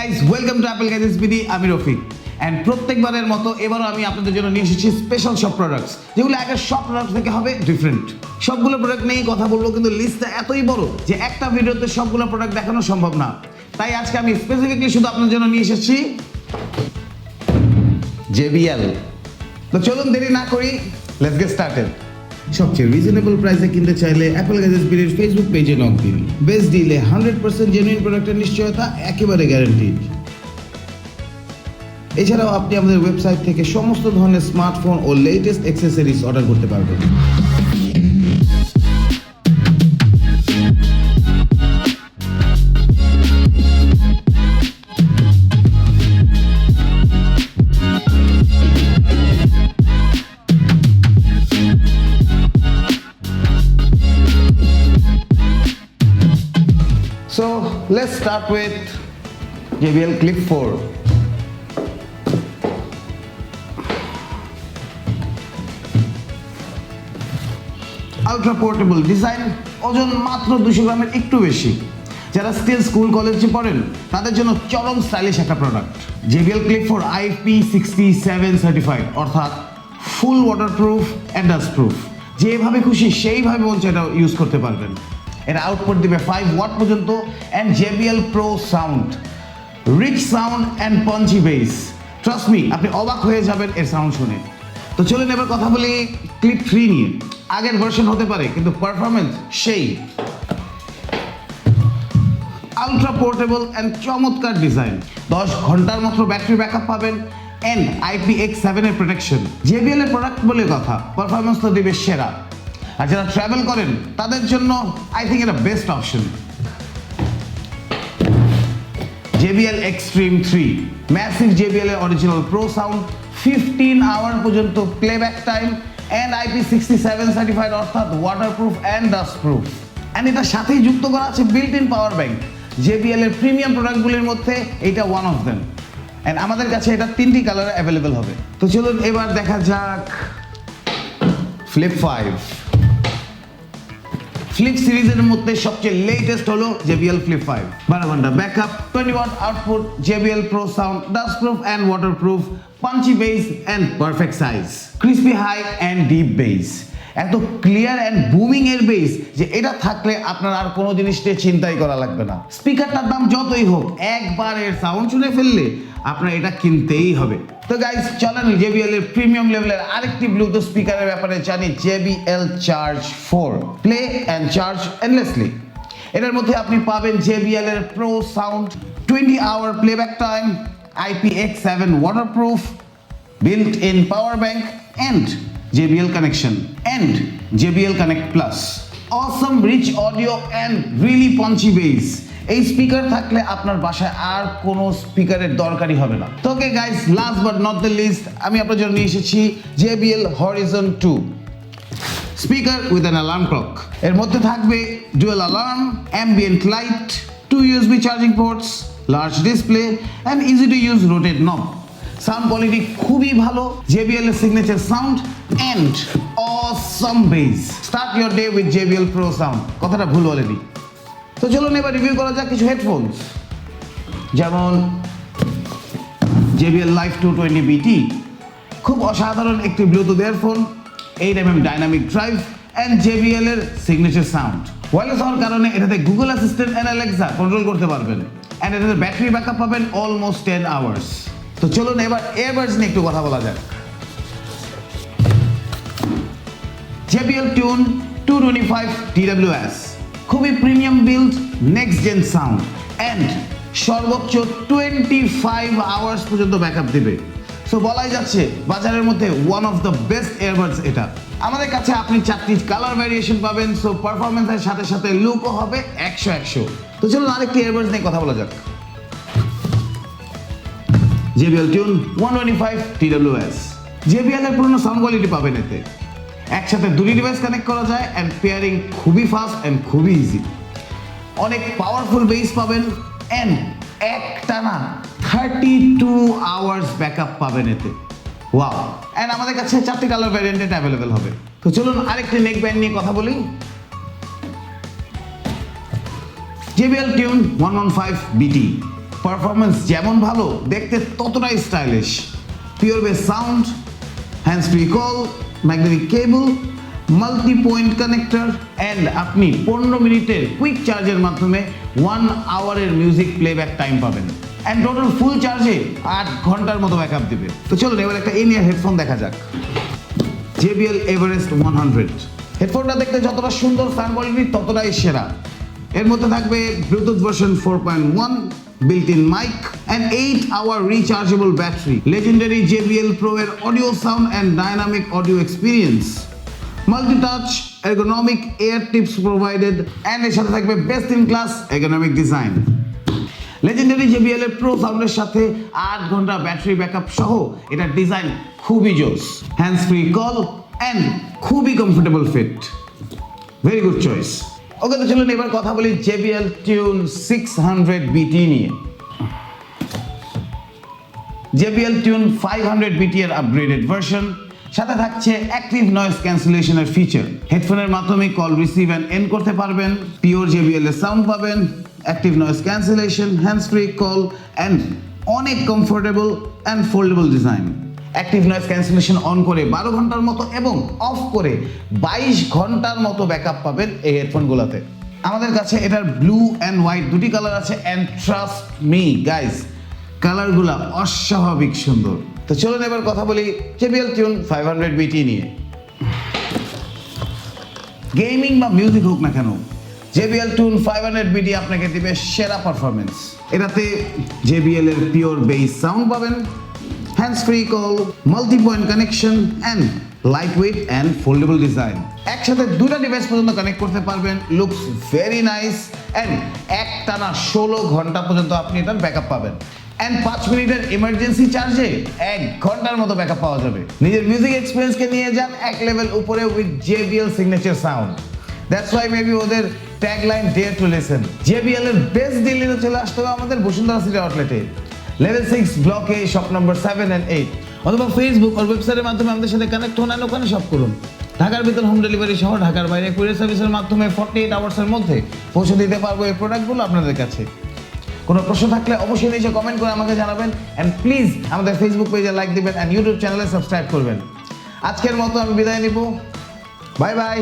Guys, welcome to AppleGadgets BD. আমি Rafiq and প্রত্যেকবারের মতো এবারও আমি আপনাদের জন্য নিয়ে এসেছি স্পেশাল সব প্রোডাক্টস, যেগুলো আগের সব প্রোডাক্ট থেকে হবে ডিফারেন্ট। সবগুলো প্রোডাক্ট নিয়েই কথা বলবো, কিন্তু লিস্টটা এতই বড় যে একটা ভিডিওতে সবগুলো প্রোডাক্ট দেখানো সম্ভব না। তাই আজকে আমি স্পেসিফিকলি শুধু আপনাদের জন্য নিয়ে এসেছি JBL। তো চলুন দেরি না করি, লেটস গেট স্টার্টেড। সবচেয়ে রিজনেবল প্রাইসে কিনতে চাইলে AppleGadgets বিডির ফেসবুক পেজে নক দিন। বেস্ট ডিলে 100% জেনুইন প্রোডাক্টের নিশ্চয়তা একেবারে গ্যারান্টিড। এছাড়াও আপনি আমাদের ওয়েবসাইট থেকে সমস্ত ধরনের স্মার্টফোন ও লেটেস্ট অ্যাক্সেসরিজ অর্ডার করতে পারবেন। So let's start with JBL Clip 4. Ultra portable design, ওজন মাত্র 200 গ্রামের একটু বেশি। যারা স্টিল স্কুল কলেজে পড়েন তাদের জন্য চরম স্টাইলিশ একটা product. JBL Clip 4 IP67 certified, অর্থাৎ ফুল ওয়াটারপ্রুফ অ্যান্ড ডাস্ট প্রুফ। যেভাবে খুশি সেইভাবে মন চায় এটা ইউজ করতে পারবেন। এর আউটপুট দিবে 5 ওয়াট পর্যন্ত and JBL Pro sound, rich sound and punchy bass. Trust me, আপনি অবাক হয়ে যাবেন এর সাউন্ড শুনে। তো চলুন এবার কথা বলি Clip 3 নিয়ে। আগের ভার্সন হতে পারে কিন্তু পারফরমেন্স সেই। আলট্রা পোর্টেবল অ্যান্ড চমৎকার ডিজাইন, 10 ঘন্টার মাত্র ব্যাটারি ব্যাকআপ পাবেন অ্যান্ড IPX7 এর প্রোটেকশন। JBL এর প্রোডাক্ট বলে কথা, পারফরমেন্স তো দিবে সেরা। আর যারা ট্রাভেল করেন তাদের জন্য আই থিঙ্ক এটা best option. JBL Extreme 3 massive JBL এর অরিজিনাল প্রো সাউন্ড, 15 আওয়ার পর্যন্ত playback time and IP67 certified, অর্থাৎ waterproof and dust proof. And এটার সাথেই যুক্ত করা আছে built in power bank. JBL এর প্রিমিয়াম প্রোডাক্টগুলির মধ্যে এটা ওয়ান অফ দেম। অ্যান্ড আমাদের কাছে এটা 3টি কালারে অ্যাভেলেবেল হবে। তো চলুন এবার দেখা যাক Flip 5। ফ্লিপ সিরিজের মধ্যে সবচেয়ে লেটেস্ট হলো JBL Flip 5। 12 ঘন্টা backup, 20 watt output, JBL Pro sound, dust proof and waterproof, punchy bass and perfect size, crispy high and deep bass. এত ক্লিয়ার অ্যান্ড বুমিং এর বেস যে এটা থাকলে আপনার আর কোনো জিনিস নিয়ে চিন্তাই করা লাগবে না। স্পিকারটার দাম যতই হোক, একবার এর সাউন্ড শুনে ফেললে আপনার এটা কিনতেই হবে। তো গাইস, চলেন JBL এর প্রিমিয়াম লেভেলের আরেকটি ব্লুটুথ স্পিকারের ব্যাপারে জানি, JBL Charge 4 play and charge endlessly. এটার মধ্যে আপনি পাবেন JBL এর pro sound, 20 hour playback time, IPX7 waterproof, built in power bank and JBL connection and JBL Connect Plus, awesome rich audio and really punchy bass. এই speaker থাকলে আপনার বাসায় আর কোনো স্পিকারের দরকারই হবে না। তো okay guys, last but not the least, আমি আপনার জন্য নিয়ে এসেছি JBL Horizon 2 speaker with an alarm clock. এর মধ্যে থাকবে dual alarm, ambient light, 2 USB charging ports, large display and easy to use rotate knob. Sound quality খুবই ভালো, JBL এর signature sound and awesome bass. Start your day with JBL Pro sound, কথাটা ভুল বলেনি। তো চলুন এবার রিভিউ করা যাক কিছু হেডফোনস, যেমন JBL Live 220BT, খুব অসাধারণ একটি Bluetooth earphone, 8mm dynamic drive and JBL এর সিগনেচার সাউন্ড। ওয়্যারলেস হওয়ার কারণে এটাতে Google assistant and Alexa control করতে পারবেন অ্যান্ড এটাতে ব্যাটারি ব্যাকআপ পাবেন অলমোস্ট 10 আওয়ার্স। তো চলুন এবার এয়ারবাডস নিয়ে একটু কথা বলা যাক। JBL Tune 225 TWS, খুবই premium build, next gen sound and সর্বোচ্চ 25 আওয়ার্স পর্যন্ত ব্যাকআপ দিবে। সো বলাই যাচ্ছে বাজারের মধ্যে one of the best earbuds এটা। আমাদের কাছে আপনি 4টি কালার ভ্যারিয়েশন পাবেন, সো পারফরমেন্সের সাথে সাথে লুকও হবে 100। তো চলুন আরেকটি এয়ারবাডস নিয়ে কথা বলা যাক। JBL Tune 125 TWS। JBL এর পুরনো সাউন্ড কোয়ালিটি পাবেন এতে। একসাথে 2টি ডিভাইস কানেক্ট করা যায় অ্যান্ড পেয়ারিং খুবই ফাস্ট অ্যান্ড খুবই ইজি। অনেক পাওয়ারফুল বেস পাবেন অ্যান্ড একটানা 32 আওয়ার্স ব্যাকআপ পাবেন এতে। ওয়াও! অ্যান্ড আমাদের কাছে 4টি কালার ভ্যারিয়েন্টে অ্যাভেলেবেল হবে। তো চলুন আরেকটি নেক ব্যান্ড নিয়ে কথা বলি। JBL Tune 115BT পারফরমেন্স যেমন ভালো, দেখতে ততটাই stylish. Pure base sound, hands free call, magnetic cable, multi point connector and আপনি 15 মিনিটের কুইক চার্জের মাধ্যমে 1 আওয়ারের মিউজিক প্লেব্যাক টাইম পাবেন। অ্যান্ড টোটাল ফুল চার্জে 8 ঘন্টার মতো ব্যাকআপ দিবে। তো চলুন এবার একটা ইন ইয়ার হেডফোন দেখা যাক। JBL এভারেস্ট 100 হেডফোনটা দেখতে যতটা সুন্দর, সাউন্ড কোয়ালিটি ততটাই সেরা। এর মধ্যে থাকবে Bluetooth version 4.1, built-in mic, and 8-hour rechargeable battery, legendary JBL Pro এর audio sound and dynamic audio experience, multi-touch ergonomic air tips provided, and এর সাথে থাকবে best in class ergonomic design. legendary JBL এর Pro সাউন্ডের সাথে 8 ঘন্টা battery backup সহ এটার ডিজাইন খুবই জোস, হ্যান্ডস ফ্রি কল and খুবই comfortable fit. Very good choice. Okay, তো চলুন এবার কথা বলি JBL Tune 600 BT নিয়ে। JBL Tune 500 BT এর আপগ্রেডেড ভার্সন, সাথে থাকছে অ্যাক্টিভ নয়েজ ক্যান্সেলেশনের ফিচার। হেডফোনের মাধ্যমে কল রিসিভ অ্যান্ড এন্ড করতে পারবেন, পিওর JBL এর সাউন্ড পাবেন, active noise cancellation, hands free call and অনেক comfortable and foldable design. Active noise cancellation on করে 12 ঘন্টার মতো এবং অফ করে 22 ঘন্টার মতো ব্যাকআপ পাবেন এই হেডফোনগুলোতে। আমাদের কাছে এটার ব্লু অ্যান্ড হোয়াইট দুটি কালার আছে, অ্যান্ড ট্রাস্ট মি গাইস, কালারগুলো অস্বাভাবিক সুন্দর। তো চলুন এবার কথা বলি JBL Tune 500 BT নিয়ে। গেমিং বা মিউজিক হোক না কেন, JBL Tune 500 BT আপনাকে দিবে সেরা পারফরমেন্স। এটাতে JBL এর পিওর বেস সাউন্ড পাবেন, hands free call, multi point connection and light weight and foldable design. একসাথে দুটা ডিভাইস পর্যন্ত কানেক্ট করতে পারবেন, লুকস ভেরি নাইস অ্যান্ড একটানা 16 ঘন্টা পর্যন্ত আপনি এটার ব্যাকআপ পাবেন। অ্যান্ড 5 মিনিটের ইমার্জেন্সি চার্জে 1 ঘন্টার মতো ব্যাকআপ পাওয়া যাবে। নিজের মিউজিক এক্সপিরিয়েন্সকে নিয়ে যান এক লেভেল উপরে with JBL signature sound. That's why maybe ওদের tagline dare to listen. JBL এর বেস্ট ডিল নিতে চলে আসতে হবে আমাদের বসুন্ধরা সিটি আউটলেটে, লেভেল 6 ব্লকে, শপ নম্বর 7 and 8, অথবা ফেসবুক আর ওয়েবসাইটের মাধ্যমে আমাদের সাথে কানেক্ট হন, ওখানে শপ করুন। ঢাকার ভিতর হোম ডেলিভারি সহ ঢাকার বাইরে কুরিয়ার সার্ভিসের মাধ্যমে 48 আওয়ার্সের মধ্যে পৌঁছে দিতে পারবো এই প্রোডাক্টগুলো আপনাদের কাছে। কোনো প্রশ্ন থাকলে অবশ্যই নিচে কমেন্ট করে আমাকে জানাবেন, অ্যান্ড প্লিজ আমাদের ফেসবুক পেজে লাইক দিবেন অ্যান্ড ইউটিউব চ্যানেলে সাবস্ক্রাইব করবেন। আজকের মতো আমি বিদায় নিব, বাই বাই।